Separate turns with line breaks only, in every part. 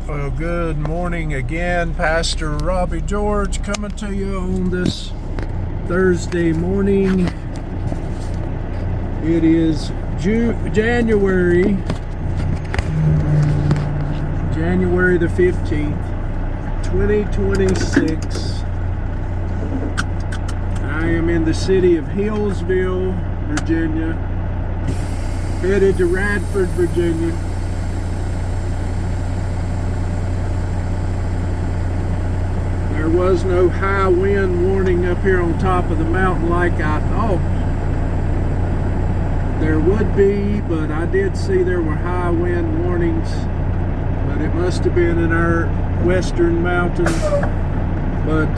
Well, good morning again. Pastor Robbie George coming to you on this Thursday morning. It is January the 15th, 2026. I am in the city of Hillsville, Virginia, headed to Radford, Virginia. There was no high wind warning up here on top of the mountain like I thought there would be, but I did see there were high wind warnings, but it must have been in our western mountains. But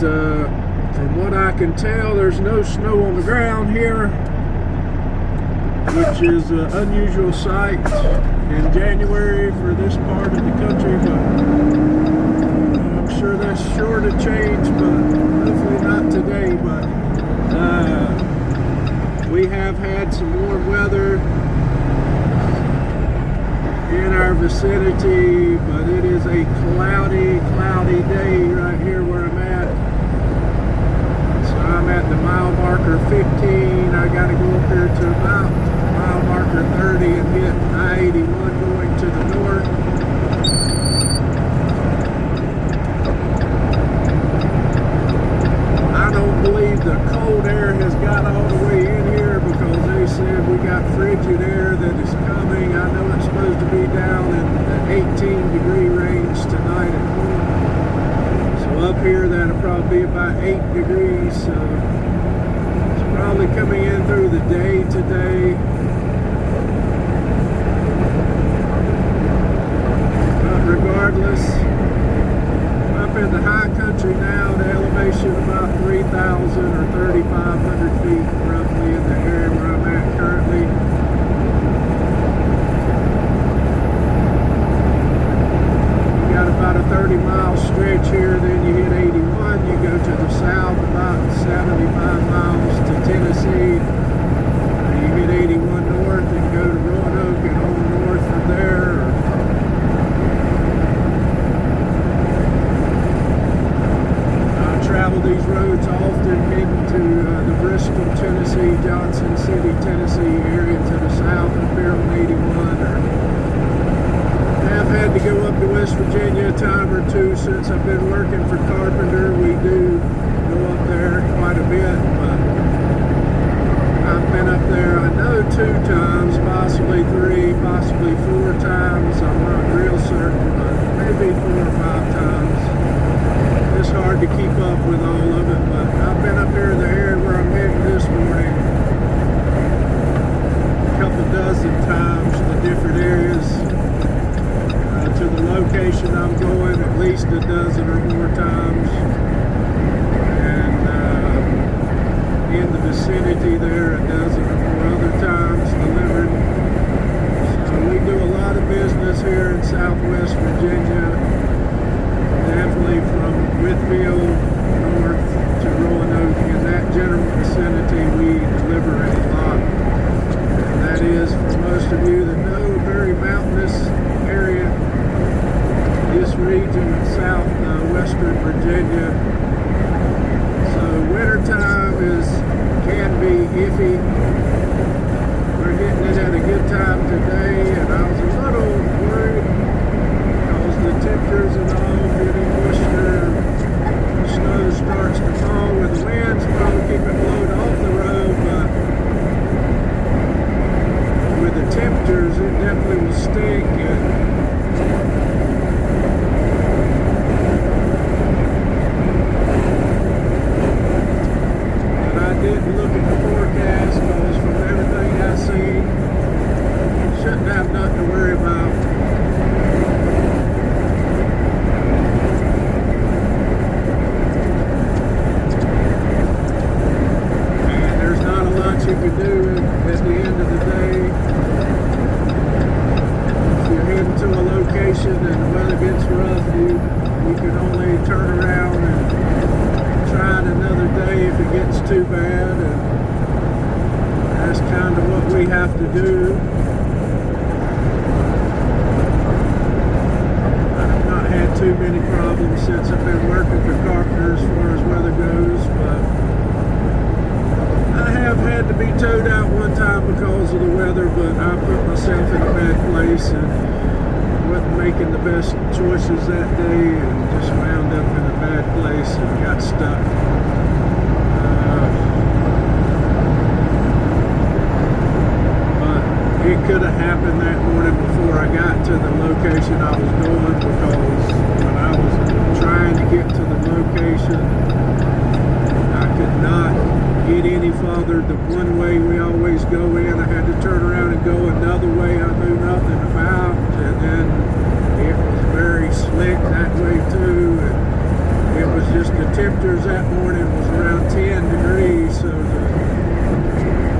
from what I can tell, there's no snow on the ground here, which is an unusual sight in January for this part of the country, but sure that's sure to change, but hopefully not today. But we have had some warm weather in our vicinity, but it is a cloudy day right here where I'm at. So I'm at the mile marker 15. I got to go up here to about mile marker 30 and hit I-81 going to the north. The cold air has got all the way in here because they said we got frigid air that is coming. I know it's supposed to be down in the 18-degree range tonight at home. So up here that'll probably be about 8 degrees. So it's probably coming in through the day today. But regardless, up in the high country now, the elevation about 3,000 or 3,500 feet roughly in the area where I'm at currently. You got about a 30-mile stretch here, then you hit 81, you go to the south about 75 miles to Tennessee, you hit 81 north and go to Roanoke and on north from there. Travel these roads often, heading to the Bristol, Tennessee, Johnson City, Tennessee area to the south up here on 81. Or have had to go up to West Virginia a time or two since I've been working for Carpenter. We do go up there quite a bit, but I've been up there, I know 2 times, possibly 3, possibly 4 times. I'm not real certain, but maybe 4 or 5 times. It's hard to keep up with all of it, but I've been up here in the area where I'm heading this morning a couple dozen times to different areas. To the location I'm going at least a dozen or more times, and in the vicinity there a dozen or more other times delivered. So we do a lot of business here in Southwest Virginia. Definitely from Whitfield north to Roanoke, in that general vicinity we deliver a lot. And that is, for most of you that know, a very mountainous area. This region of southwestern Virginia. So wintertime can be iffy. We're hitting it at a good time today, and I was a little worried because the temperatures and all getting moisture, snow starts to fall with the winds, probably keep it blowed off the road, but with the temperatures it definitely will stink. And I didn't look at the forecast because from everything I see, shouldn't have nothing to worry about. You can do at the end of the day. If you're heading to a location and the weather gets rough, you can only turn around and try it another day if it gets too bad, and that's kind of what we have to do. I have not had making the best choices that day and just wound up in a bad place and got stuck. It could have happened that morning before I got to the location I was going, because when I was trying to get to the location, I could not get any farther. The one way we always go in, I had to turn around and go another way I knew nothing about, and then it was very slick that way too, and it was just, the temperatures that morning was around 10 degrees, so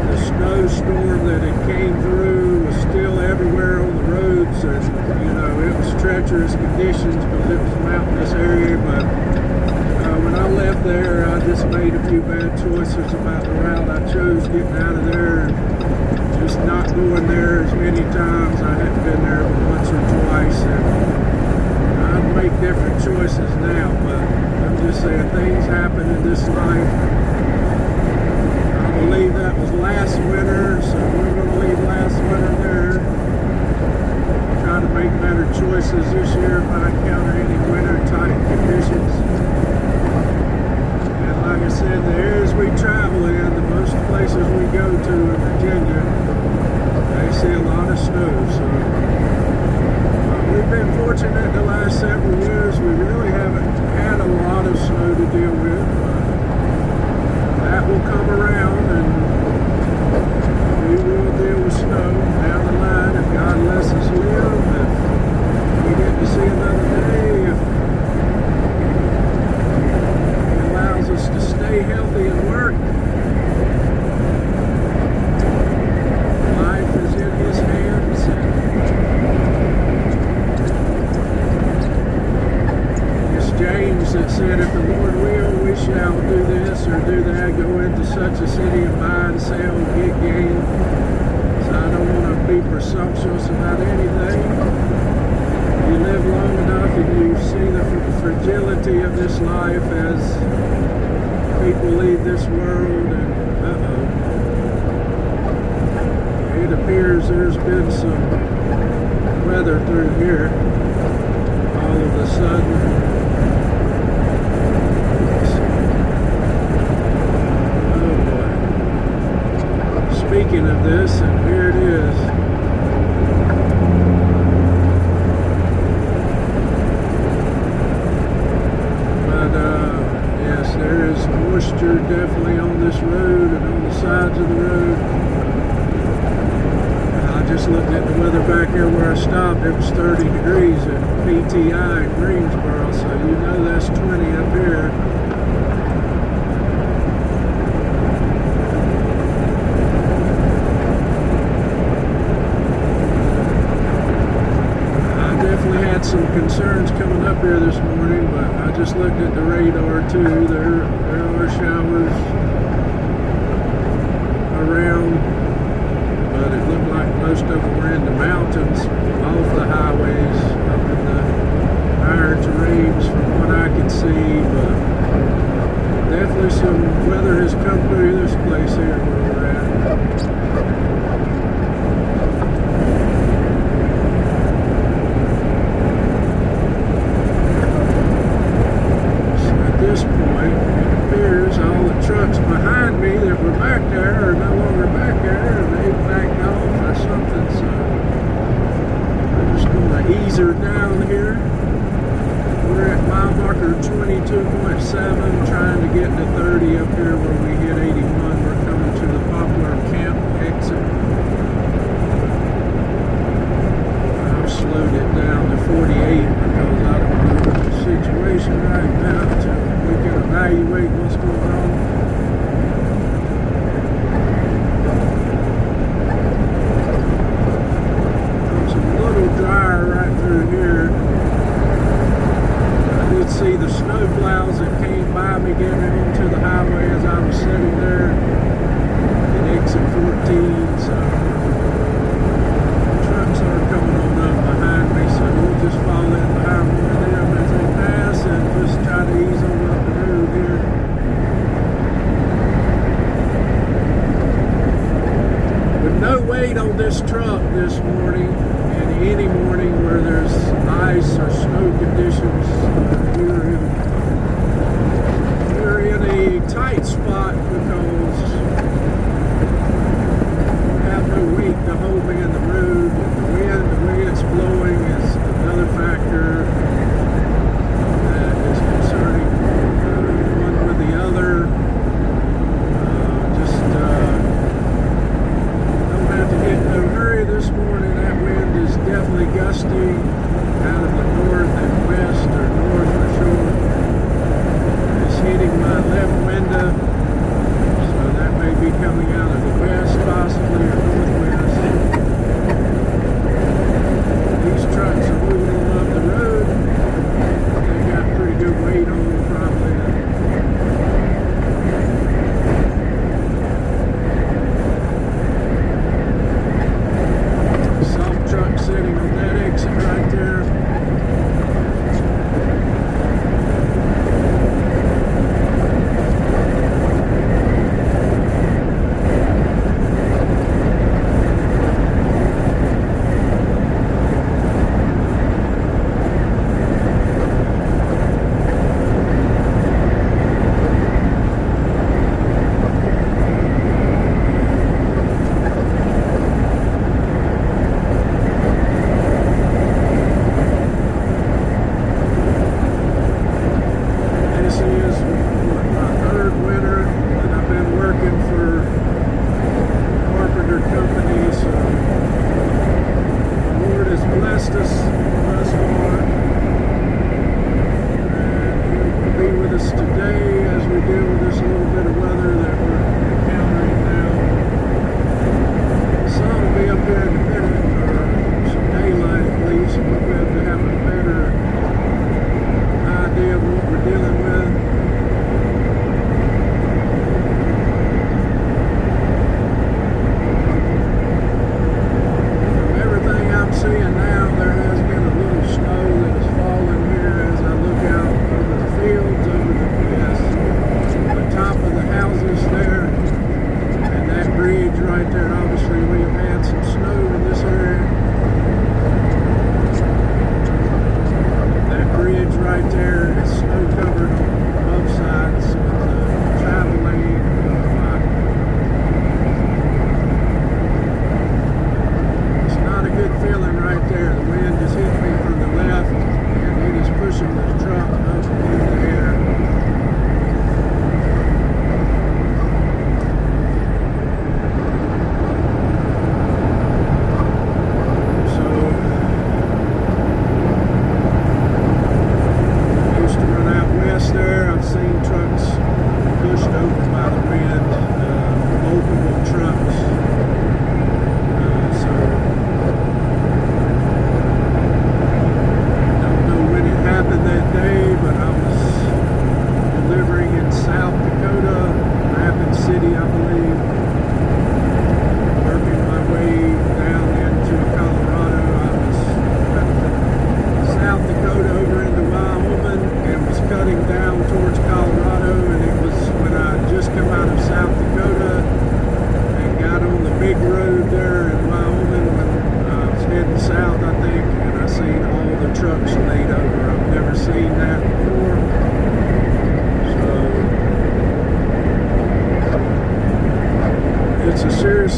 the snowstorm that it came through was still everywhere on the roads, and you know, it was treacherous conditions because it was a mountainous area. But when I left there, I just made a few bad choices about the route I chose getting out of there, and just not going there as many times. I hadn't been there but once or twice, and I'd make different choices now, but I'm just saying, things happen in this life. I believe that was last winter, so we're going to leave last winter there. Try to make better choices this year if I encounter any winter type conditions. And like I said, the areas we travel in, the most places we go to in Virginia, they see a lot of snow. So we've been fortunate the last several years. We really haven't had a lot of snow to deal with. That will come around, and we will deal with snow down the line if God lets us live, if we get to see another day, if He allows us to stay healthy and work. Life is in His hands, and it's James that said, if the Lord will, we shall do this or do that, go into such a city and buy and sell and get gain. So I don't want to be presumptuous about anything. You live long enough and you see the fragility of this life as people leave this world, and it appears there's been some weather through here all of a sudden. Speaking of this, and here it is. But yes, there is moisture definitely on this road and on the sides of the road. I just looked at the weather back here where I stopped. It was 30 degrees at PTI in Greensboro, so you know that's 20 up here. Some concerns coming up here this morning, but I just looked at the radar too. There are showers around, but it looked like most of them were in the mountains off the highways up in the higher terrains from what I can see. But definitely some weather has come through this place here where we're at. Trucks behind me that were back there are no longer back there, and they backed off or something, so I'm just going to ease her down here. We're at mile marker 22.7, trying to get to 30 up here where we hit 81. We're coming to the Poplar Camp exit. I've slowed it down to 48 because I don't know the situation right now so we can evaluate what's going on. See the snow plows that came by me getting onto the highway as I was sitting there at exit 14, so trucks are coming on up behind me, so we'll just fall in behind one of them as they pass and just try to ease on up the road here. With no weight on this truck this morning, and any morning where there's ice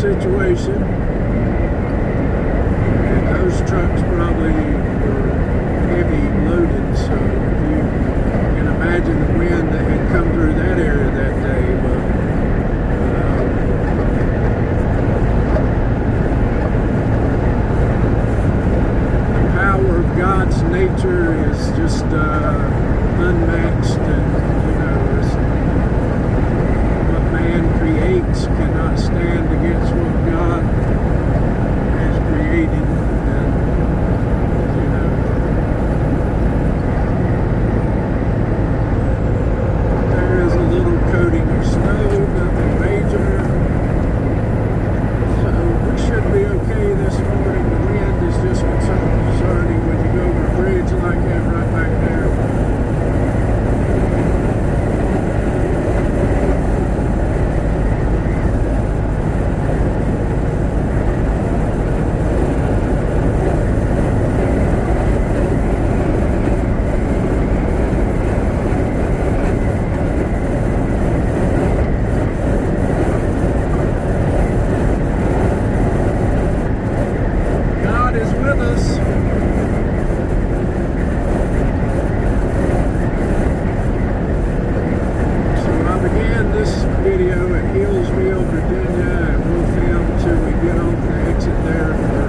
situation. And those trucks probably were heavy loaded, so you can imagine the wind that had come through that area that day. But the power of God's nature is just unmatched, and what man creates cannot stand against what God has created. And there is a little coating of snow, nothing major, so we should be okay this morning. The wind is just concerning when you go over a bridge like that right back there. Video at Hillsville, Virginia, and we'll film till we get off the exit there for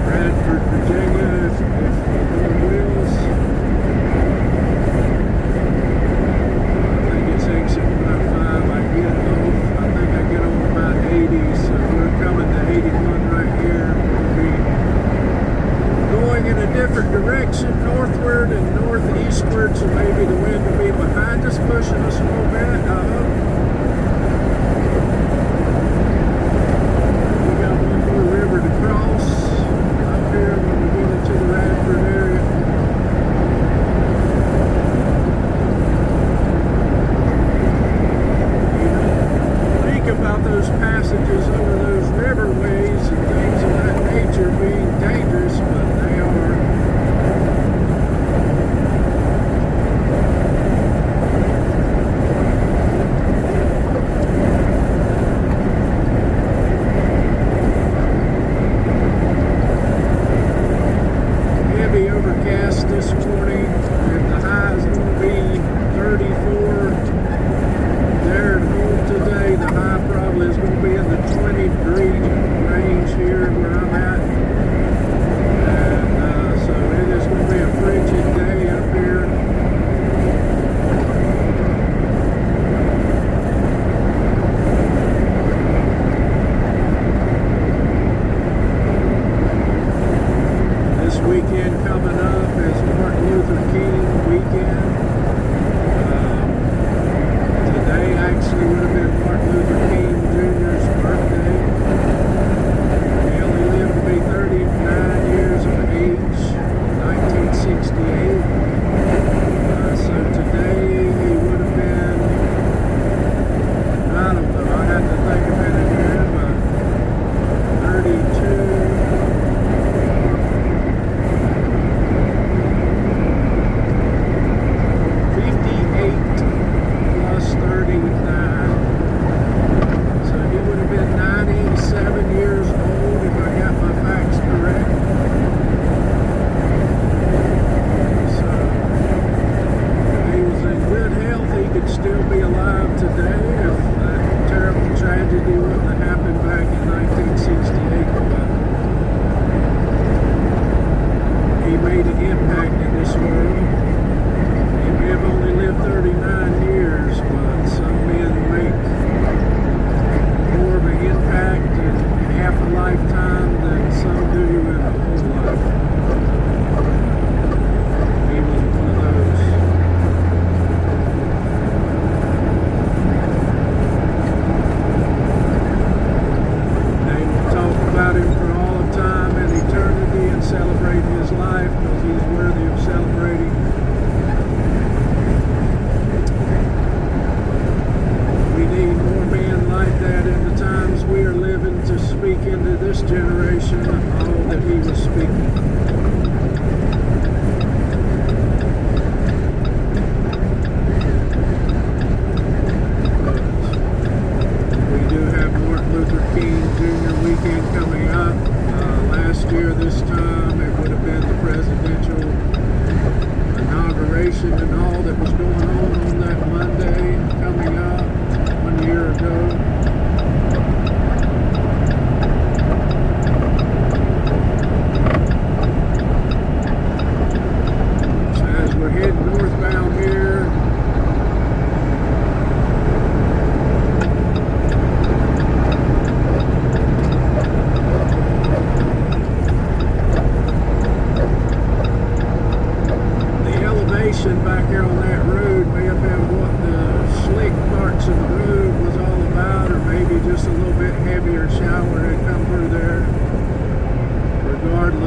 Bradford, Virginia, if the Lord wills. I think it's exit 105. I get off. I think I get on about 80, so we're coming to 81 right here. We'll be going in a different direction, northward and northeastward, so maybe the wind will be behind us, pushing us a little bit. We got one more river to cross up here when we get into the Radford area. Think about those passages over those riverways and things of that nature being dangerous, but they are. Heavy overcast this morning, and the high is going to be 34. There at home today, the high probably is going to be in the 20-degree range here where I'm at. And so it is going to be a frigid day up here. This weekend coming up is Martin Luther King weekend. Today actually would have been Martin Luther King Jr.'s birthday. He only lived to be 39 years of age, 1968. So today he would have been, I don't know, I had to think a minute here, but 32.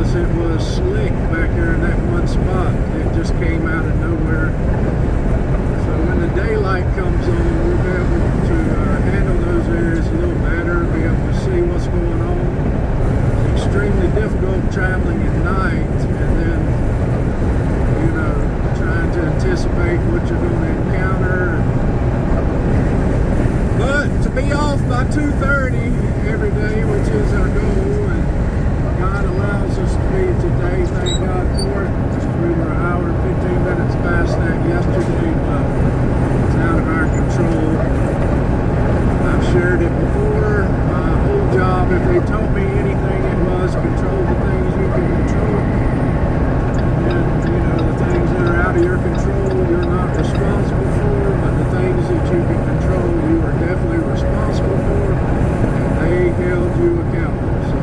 because it was slick back there in that one spot. It just came out of nowhere. So when the daylight comes on, we'll be able to handle those areas a little better, be able to see what's going on. Extremely difficult traveling at night, and then, you know, trying to anticipate what you're going to encounter. But to be off by 2:30 every day, which is our goal, and God allows us to be today, thank God for it. We were an hour and 15 minutes past that yesterday, but it's out of our control. I've shared it before. My whole job, if they taught me anything, it was control the things you can control. And, you know, the things that are out of your control, you're not responsible for, but the things that you can control, you are definitely responsible for, and they held you accountable. So,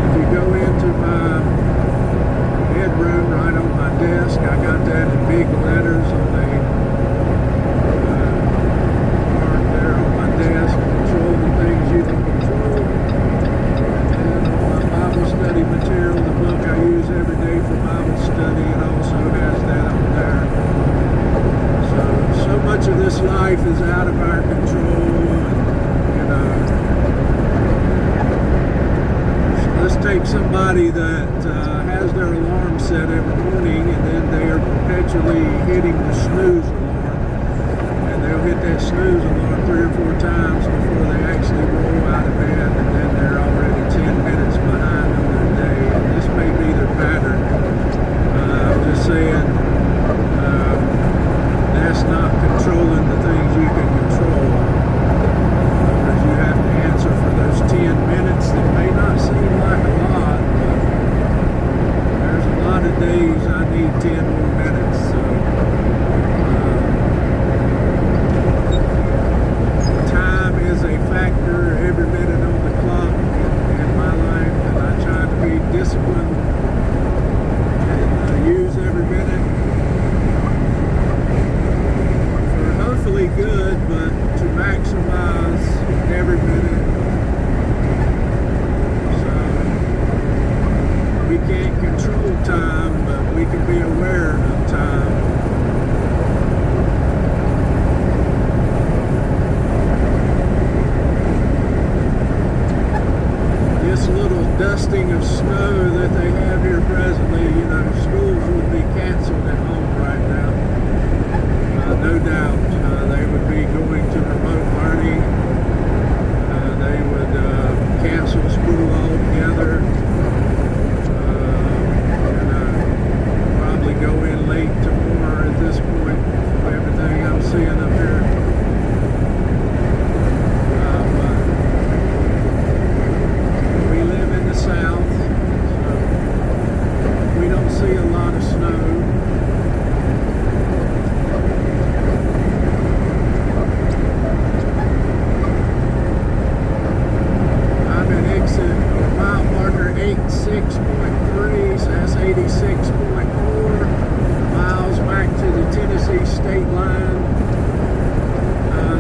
if you go into my headroom right on my desk, I got that in big letters on the mark there on my desk, control the things you can control. And on my Bible study material, the book I use every day for Bible study, it also has that on there. So much of this life is out of our control, and, you know, so let's take somebody that has their alarm set every morning, and then they are perpetually hitting the snooze alarm, and they'll hit that snooze alarm 3 or 4 times before they actually roll out of bed, and then they're already 10 minutes behind on their day. And this may be their pattern. I'm just saying, that's not controlling the things you can control, because you have to answer for those 10 minutes that may not seem like a lot, but there's a lot of days I need 10 more minutes. So time is a factor every minute on the clock in my life, and I try to be disciplined and use every minute for hopefully good, but to maximize every minute. So we can't control time, but we can be aware of time. This little dusting of snow that they have here presently, you know, schools would be canceled at home right now. No doubt. They would be going to remote learning. They would cancel school altogether. Probably go in late tomorrow at this point for everything I'm seeing up here. We live in the South, so we don't see a lot of snow. I'm in exit mile marker 86.3, so that's 86.4 miles back to the Tennessee state line.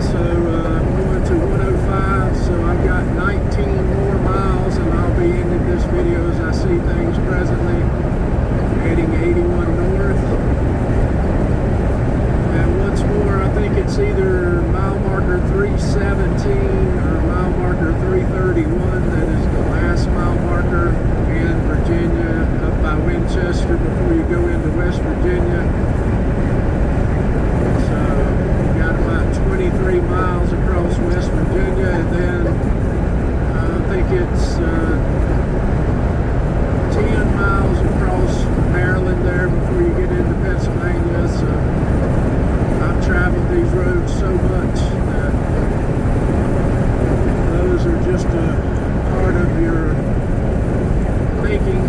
So I'm going to 105, so I've got 19 more miles, and I'll be ending this video as I see things presently, heading 81 north. And once more, I think it's either mile marker 317 or mile marker 331 that is the last mile marker in Virginia, up by Winchester before you go into West Virginia. So got about 23 miles across West Virginia, and then I think it's 10 miles across Maryland there before you get into Pennsylvania. So I've traveled these roads so much that those are just a part of your thinking.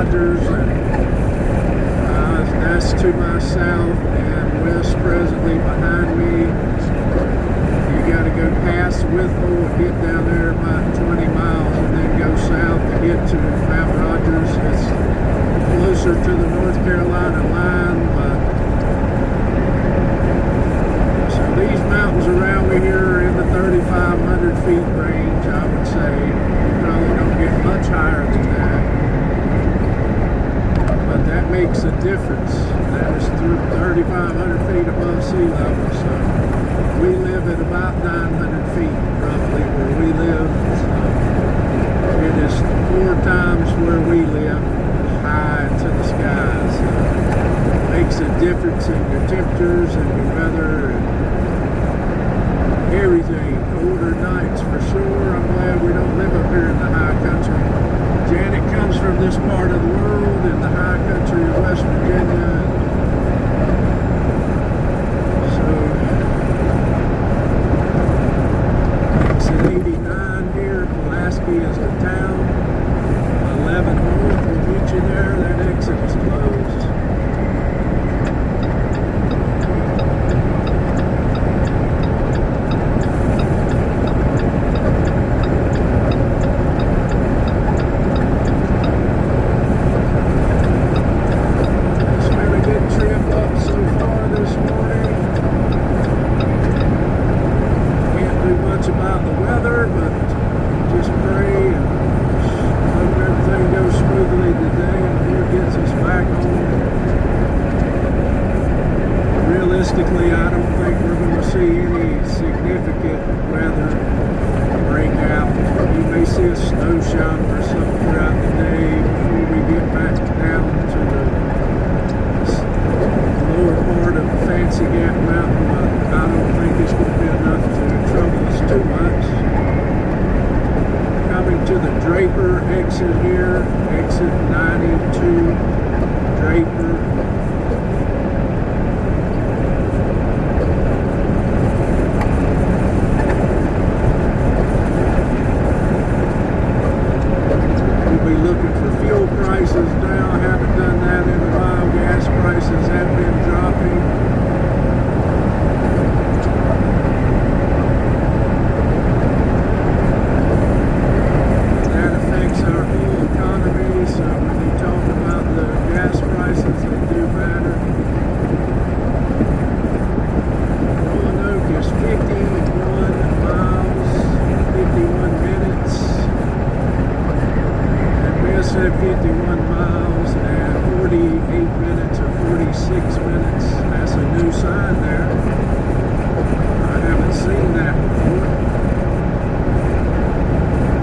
Rogers, and that's to my south, and west presently behind me. You got to go past Withville and get down there about 20 miles, and then go south to get to Mount Rogers. It's closer to the North Carolina line, but so these mountains around me here are in the 3,500 feet range, I would say. You probably don't get much higher than that, but that makes a difference. That is 3,500 feet above sea level, so we live at about 900 feet roughly where we live. So it is 4 times where we live high to the skies. So it makes a difference in your temperatures and your weather and everything. Colder nights for sure. I'm glad we don't live up here in the high country. Janet comes from this part of the world in the high country of West Virginia. Exit 89 here. Pulaski is the town. 11 north will meet you there. That exit is closed. About the weather, but just pray and hope everything goes smoothly today and the Lord gets us back home. Realistically, I don't think we're going to see any significant weather break out. You may see a snow shower or something throughout the day before we get back down to the lower part of the Fancy Gap Mountain, but I don't think it's going to be enough to trouble us too much. Coming to the Draper exit here, exit 92, Draper. We'll be looking for fuel prices now. I haven't done that in a while. Gas prices have been dropping. Said 51 miles and 48 minutes or 46 minutes. That's a new sign there. I haven't seen that before.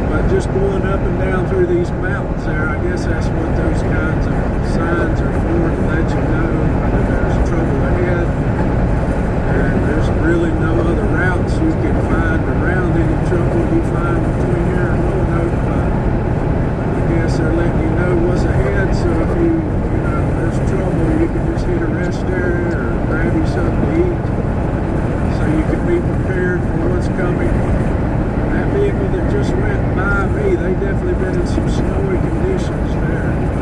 But just going up and down through these mountains there, I guess that's what those kinds of signs are for, to let you know that there's trouble ahead. And there's really no other routes you can find around any trouble you find between here and Roanoke. Yes, they're letting you know what's ahead, so if you know, there's trouble, you can just hit a rest area or grab you something to eat so you can be prepared for what's coming. That vehicle that just went by me, they definitely been in some snowy conditions there.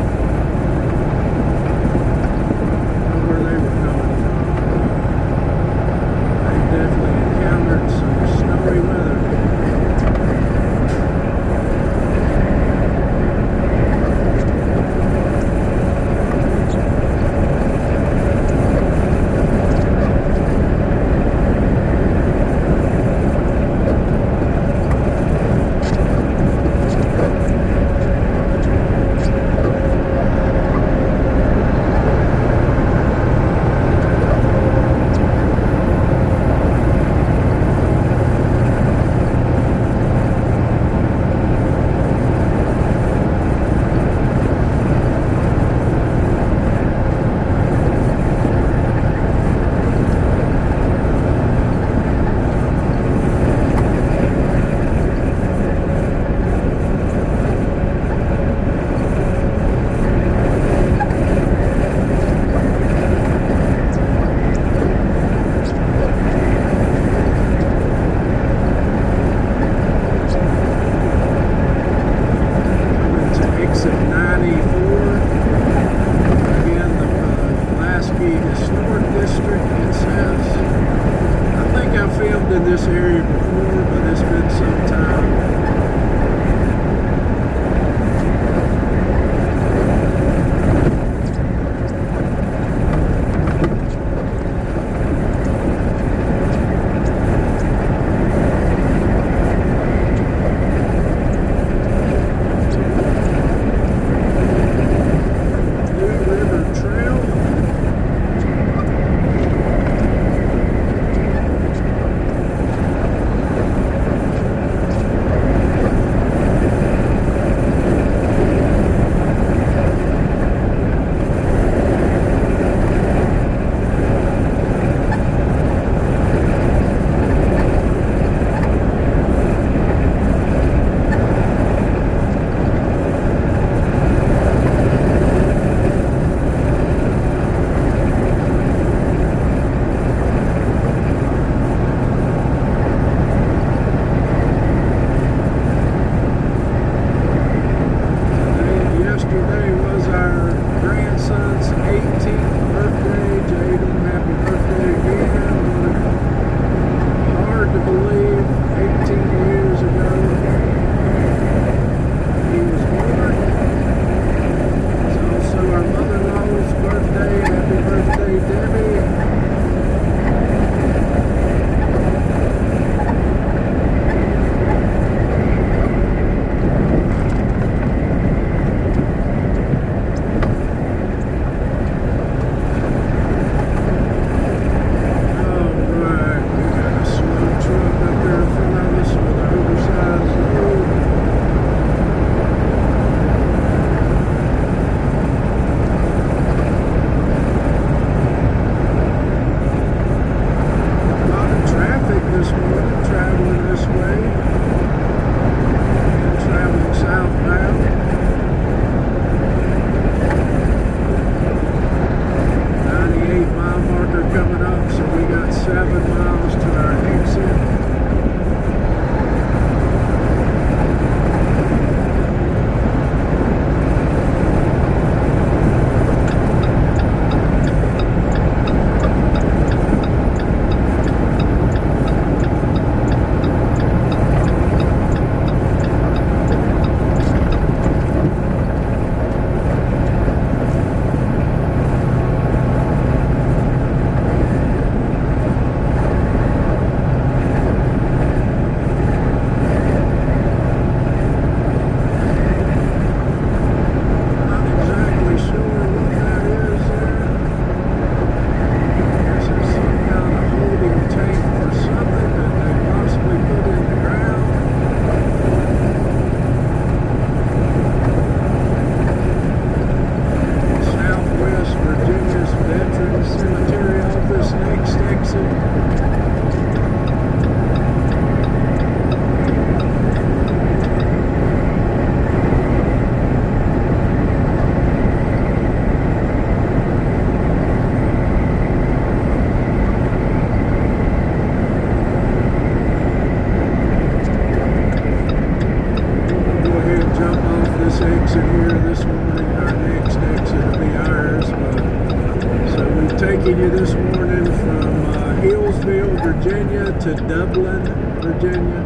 Dublin, Virginia,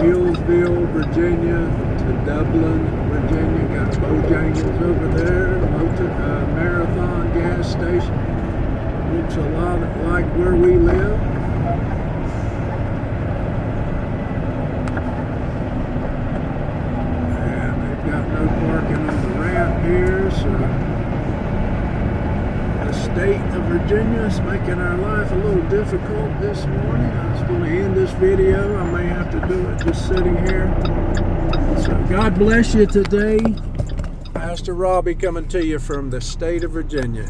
Hillsville, Virginia to Dublin, Virginia. Got Bojangles over there, Marathon gas station. Looks a lot like where we live. And they've got no parking on the ramp here, so the state of Virginia is making our life a little difficult this morning. I was going to end this video. I may have to do it just sitting here. So God bless you today. Pastor Robbie coming to you from the state of Virginia.